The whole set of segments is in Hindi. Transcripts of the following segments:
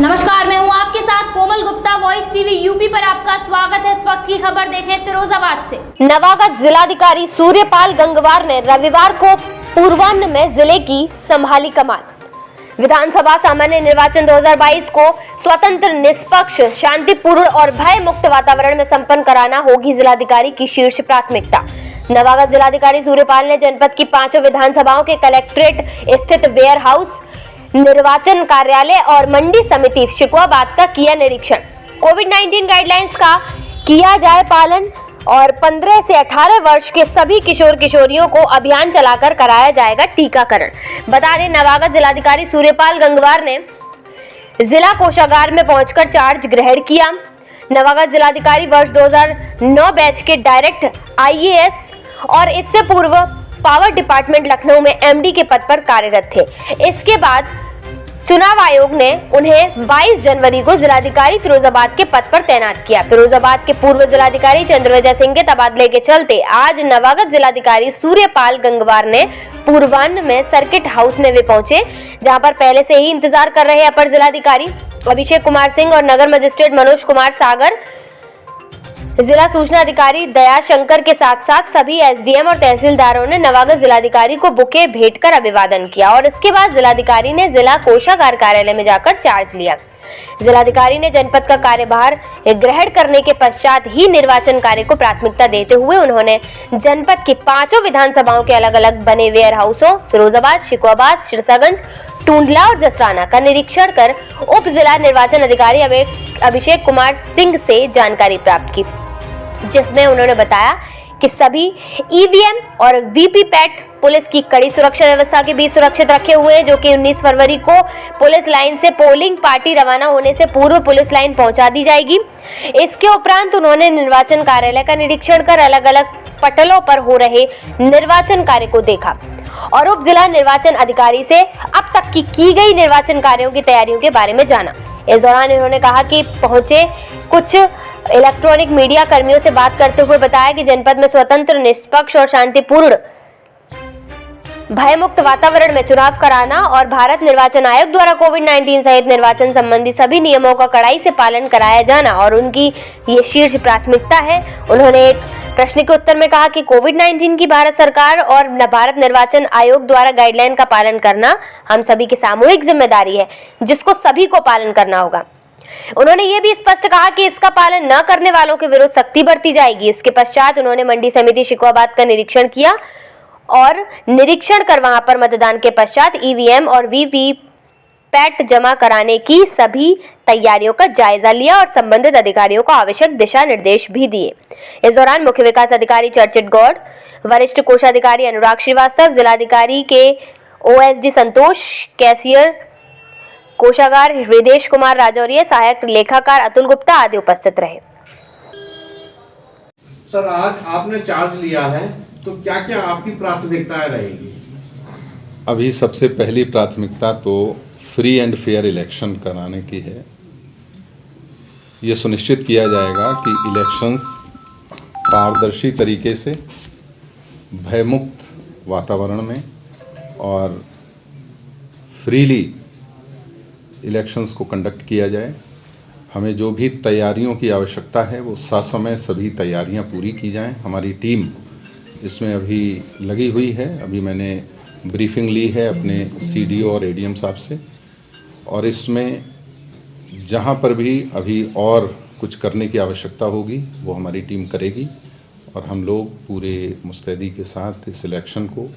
नमस्कार, मैं हूं आपके साथ कोमल गुप्ता। वॉइस टीवी यूपी पर आपका स्वागत है। इस वक्त की खबर देखें फिरोजाबाद से। नवागत जिलाधिकारी सूर्यपाल गंगवार ने रविवार को पूर्वाह्न में जिले की संभाली कमान। विधानसभा सामान्य निर्वाचन 2022 को स्वतंत्र, निष्पक्ष, शांतिपूर्ण और भय मुक्त वातावरण में संपन्न कराना होगी जिलाधिकारी की शीर्ष प्राथमिकता। नवागत जिलाधिकारी सूर्यपाल ने जनपद की 5 विधानसभाओं के कलेक्ट्रेट स्थित वेयर हाउस, निर्वाचन कार्यालय और मंडी समिति शिकवाबाद का किया निरीक्षण। कोविड-19 गाइडलाइंस का किया जाए पालन और 15 से 18 वर्ष के सभी किशोर किशोरियों को अभियान चलाकर कराया जाएगा टीकाकरण। बता दें, नवागत जिलाधिकारी सूर्यपाल गंगवार ने जिला कोषागार में पहुंचकर चार्ज ग्रहण किया। नवागत जिलाधिकारी वर्ष 2009 बैच के डायरेक्ट IAS और इससे पूर्व पावर डिपार्टमेंट लखनऊ में MD के पद पर कार्यरत थे। इसके बाद चुनाव आयोग ने उन्हें 22 जनवरी को जिलाधिकारी फिरोजाबाद के पद पर तैनात किया। फिरोजाबाद के पूर्व जिलाधिकारी चंद्रविजय सिंह के तबादले के चलते आज नवागत जिलाधिकारी सूर्यपाल गंगवार ने पूर्वाह्न में सर्किट हाउस में वे पहुंचे, जहां पर पहले से ही इंतजार कर रहे अपर जिलाधिकारी अभिषेक कुमार सिंह और नगर मजिस्ट्रेट मनोज कुमार सागर, जिला सूचना अधिकारी दया शंकर के साथ साथ सभी SDM और तहसीलदारों ने नवागत जिलाधिकारी को बुके भेंट कर अभिवादन किया और इसके बाद जिलाधिकारी ने जिला कोषागार कार्यालय में जाकर चार्ज लिया। जिलाधिकारी ने जनपद का कार्यभार ग्रहण करने के पश्चात ही निर्वाचन कार्य को प्राथमिकता देते हुए उन्होंने जनपद की 5 विधानसभाओं के अलग अलग बने वेयर हाउसों शिरोजाबाद, शिकवाबाद, सिरसागंज, टूंडला और जसराना का निरीक्षण कर उप जिला निर्वाचन अधिकारी अभिषेक कुमार सिंह से जानकारी प्राप्त की, जिसमें उन्होंने बताया कि सभी EVM और VPPAT पुलिस की कड़ी सुरक्षा व्यवस्था के बीच सुरक्षित रखे हुए हैं, जो कि 19 फरवरी को पुलिस लाइन से पोलिंग पार्टी रवाना होने से पूर्व पुलिस लाइन पहुंचा दी जाएगी। इसके उपरांत उन्होंने निर्वाचन कार्यालय का निरीक्षण कर अलग अलग पटलों पर हो रहे निर्वाचन कार्य को देखा और उप जिला निर्वाचन अधिकारी से अब तक की गई निर्वाचन कार्यों की तैयारियों के बारे में जाना। इस दौरान उन्होंने कहा कि पहुंचे कुछ इलेक्ट्रॉनिक मीडिया कर्मियों से बात करते हुए बताया कि जनपद में स्वतंत्र, निष्पक्ष और शांतिपूर्ण भयमुक्त वातावरण में चुनाव कराना और भारत निर्वाचन आयोग द्वारा कोविड-19 सहित निर्वाचन संबंधी सभी नियमों का कड़ाई से पालन कराया जाना और उनकी ये शीर्ष प्राथमिकता है। उन्होंने एक प्रश्न के उत्तर में कहा कि कोविड-19 की भारत सरकार और भारत निर्वाचन आयोग द्वारा गाइडलाइन का पालन करना हम सभी की सामूहिक जिम्मेदारी है, जिसको सभी को पालन करना होगा। उन्होंने ये भी स्पष्ट कहा कि इसका पालन न करने वालों के विरुद्ध सख्ती बरती जाएगी। उसके पश्चात उन्होंने मंडी समिति शिकवाबाद का निरीक्षण किया और निरीक्षण कर वहां पर मतदान के पश्चात EVM और VVPAT जमा कराने की सभी तैयारियों का जायजा लिया और संबंधित अधिकारियों को आवश्यक दिशा निर्देश भी दिए। इस दौरान मुख्य विकास अधिकारी चर्चित गौड़, वरिष्ठ कोषाधिकारी अनुराग श्रीवास्तव, जिलाधिकारी के OSD संतोष, कैशियर कोषागार हृदेश कुमार राजौरिया, सहायक लेखाकार अतुल गुप्ता आदि उपस्थित रहे। सर, आज आपने चार्ज लिया है तो क्या क्या आपकी प्राथमिकताएं रहेगी? अभी सबसे पहली प्राथमिकता तो फ्री एंड फेयर इलेक्शन कराने की है। ये सुनिश्चित किया जाएगा कि इलेक्शंस पारदर्शी तरीके से, भयमुक्त वातावरण में और फ्रीली इलेक्शंस को कंडक्ट किया जाए। हमें जो भी तैयारियों की आवश्यकता है वो ससमय सभी तैयारियां पूरी की जाएं। हमारी टीम इसमें अभी लगी हुई है। अभी मैंने ब्रीफिंग ली है अपने CDO और ADM साहब से और इसमें जहां पर भी अभी और कुछ करने की आवश्यकता होगी वो हमारी टीम करेगी और हम लोग पूरे मुस्तैदी के साथ इस इलेक्शन को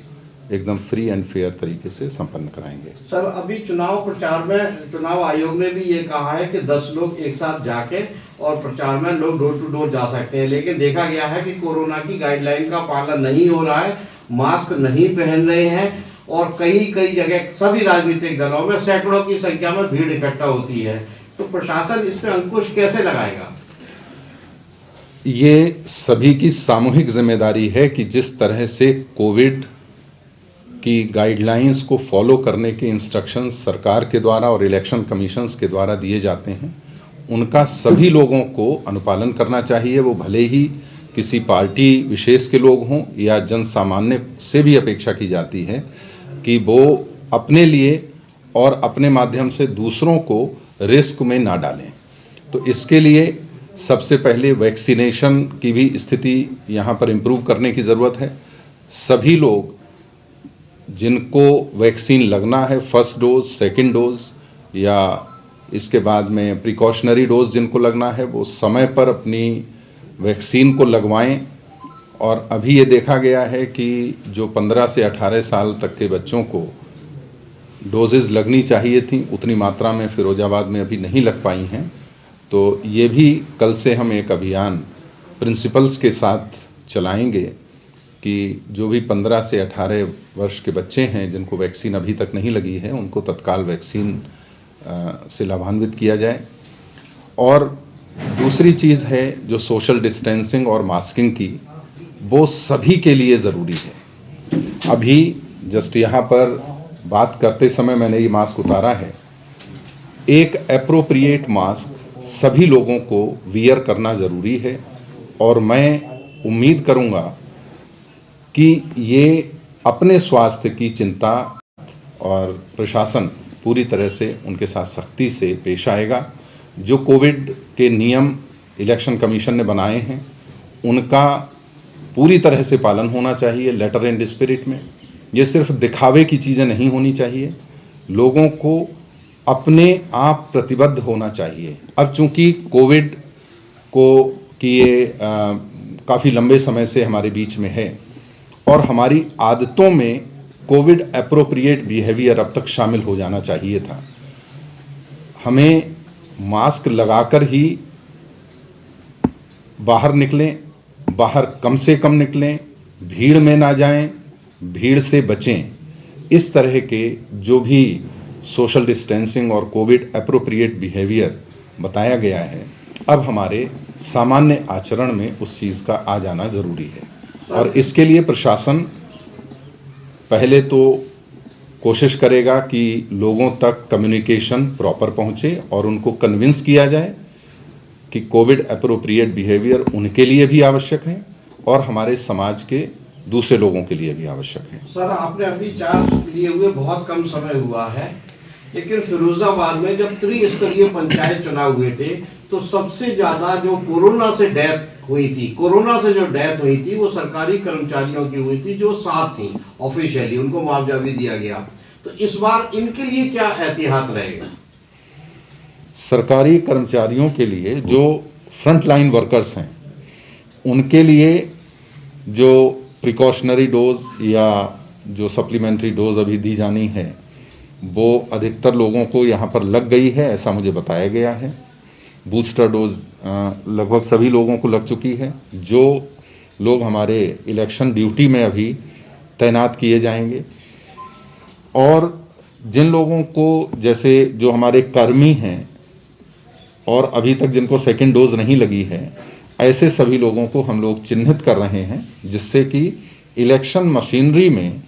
एकदम फ्री एंड फेयर तरीके से संपन्न कराएंगे। सर, अभी चुनाव प्रचार में चुनाव आयोग ने भी ये कहा है कि 10 लोग एक साथ जाके और प्रचार में लोग डोर टू डोर जा सकते हैं, लेकिन देखा गया है कि कोरोना की गाइडलाइन का पालन नहीं हो रहा है, मास्क नहीं पहन रहे हैं और कई जगह सभी राजनीतिक दलों में सैकड़ों की संख्या में भीड़ इकट्ठा होती है, तो प्रशासन इस पे अंकुश कैसे लगाएगा? ये सभी की सामूहिक जिम्मेदारी है कि जिस तरह से कोविड की गाइडलाइंस को फॉलो करने के इंस्ट्रक्शंस सरकार के द्वारा और इलेक्शन कमीशंस के द्वारा दिए जाते हैं, उनका सभी लोगों को अनुपालन करना चाहिए। वो भले ही किसी पार्टी विशेष के लोग हों या जन सामान्य से भी अपेक्षा की जाती है कि वो अपने लिए और अपने माध्यम से दूसरों को रिस्क में ना डालें। तो इसके लिए सबसे पहले वैक्सीनेशन की भी स्थिति यहाँ पर इम्प्रूव करने की ज़रूरत है। सभी लोग जिनको वैक्सीन लगना है, फर्स्ट डोज, सेकंड डोज या इसके बाद में प्रिकॉशनरी डोज जिनको लगना है, वो समय पर अपनी वैक्सीन को लगवाएं। और अभी ये देखा गया है कि जो 15 से 18 साल तक के बच्चों को डोजेज़ लगनी चाहिए थी, उतनी मात्रा में फिरोजाबाद में अभी नहीं लग पाई हैं। तो ये भी कल से हम एक अभियान प्रिंसिपल्स के साथ चलाएंगे कि जो भी 15 से 18 वर्ष के बच्चे हैं जिनको वैक्सीन अभी तक नहीं लगी है, उनको तत्काल वैक्सीन से लाभान्वित किया जाए। और दूसरी चीज़ है जो सोशल डिस्टेंसिंग और मास्किंग की, वो सभी के लिए ज़रूरी है। अभी जस्ट यहाँ पर बात करते समय मैंने ये मास्क उतारा है। एक एप्रोप्रिएट मास्क सभी लोगों को वियर करना ज़रूरी है और मैं उम्मीद करूँगा कि ये अपने स्वास्थ्य की चिंता और प्रशासन पूरी तरह से उनके साथ सख्ती से पेश आएगा। जो कोविड के नियम इलेक्शन कमीशन ने बनाए हैं उनका पूरी तरह से पालन होना चाहिए, लेटर एंड स्पिरिट में। ये सिर्फ दिखावे की चीज़ें नहीं होनी चाहिए, लोगों को अपने आप प्रतिबद्ध होना चाहिए। अब चूंकि कोविड को कि ये काफ़ी लंबे समय से हमारे बीच में है और हमारी आदतों में कोविड एप्रोप्रिएट बिहेवियर अब तक शामिल हो जाना चाहिए था। हमें मास्क लगाकर ही बाहर निकलें, बाहर कम से कम निकलें, भीड़ में ना जाएं, भीड़ से बचें। इस तरह के जो भी सोशल डिस्टेंसिंग और कोविड एप्रोप्रिएट बिहेवियर बताया गया है, अब हमारे सामान्य आचरण में उस चीज़ का आ जाना ज़रूरी है। और इसके लिए प्रशासन पहले तो कोशिश करेगा कि लोगों तक कम्युनिकेशन प्रॉपर पहुंचे और उनको कन्विंस किया जाए कि कोविड एप्रोप्रिएट बिहेवियर उनके लिए भी आवश्यक है और हमारे समाज के दूसरे लोगों के लिए भी आवश्यक है। सर, आपने अभी चार्ज लिए हुए बहुत कम समय हुआ है, लेकिन फिरोजाबाद में जब त्रिस्तरीय पंचायत चुनाव हुए थे तो सबसे ज्यादा जो कोरोना से डेथ हुई थी वो सरकारी कर्मचारियों की हुई थी जो साथ थी ऑफिशियली, उनको मुआवजा भी दिया गया। तो इस बार इनके लिए क्या एहतियात रहेगा? सरकारी कर्मचारियों के लिए जो फ्रंट लाइन वर्कर्स हैं उनके लिए जो प्रिकॉशनरी डोज या जो सप्लीमेंट्री डोज अभी दी जानी है वो अधिकतर लोगों को यहाँ पर लग गई है, ऐसा मुझे बताया गया है। बूस्टर डोज लगभग सभी लोगों को लग चुकी है। जो लोग हमारे इलेक्शन ड्यूटी में अभी तैनात किए जाएंगे और जिन लोगों को, जैसे जो हमारे कर्मी हैं और अभी तक जिनको सेकंड डोज नहीं लगी है, ऐसे सभी लोगों को हम लोग चिन्हित कर रहे हैं, जिससे कि इलेक्शन मशीनरी में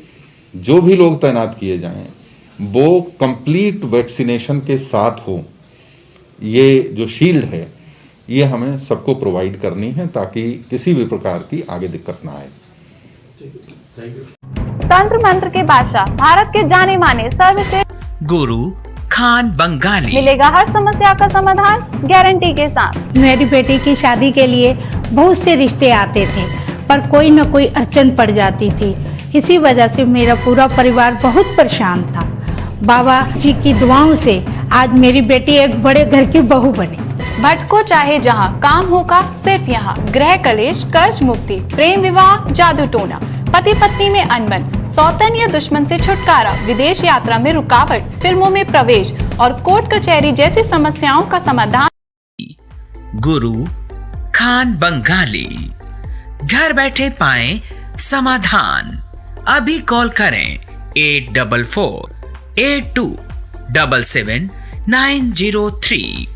जो भी लोग तैनात किए जाएं वो कंप्लीट वैक्सीनेशन के साथ हो। ये जो शील्ड है ये हमें सबको प्रोवाइड करनी है ताकि किसी भी प्रकार की आगे दिक्कत ना आए। तंत्र मंत्र के बादशाह, भारत के जाने माने सर्वश्रेष्ठ गुरु खान बंगाली, मिलेगा हर समस्या का समाधान गारंटी के साथ। मेरी बेटी की शादी के लिए बहुत से रिश्ते आते थे पर कोई न कोई अड़चन पड़ जाती थी। इसी वजह से मेरा पूरा परिवार बहुत परेशान था। बाबा जी की दुआओं से आज मेरी बेटी एक बड़े घर की बहू बनी। भटको चाहे जहां, काम होगा सिर्फ यहाँ। गृह कलेश, कर्ज मुक्ति, प्रेम विवाह, जादू टोना, पति पत्नी में अनबन, सौतन या दुश्मन से छुटकारा, विदेश यात्रा में रुकावट, फिल्मों में प्रवेश और कोर्ट कचहरी जैसी समस्याओं का समाधान। गुरु खान बंगाली, घर बैठे पाएं समाधान। अभी कॉल करें 8448277903।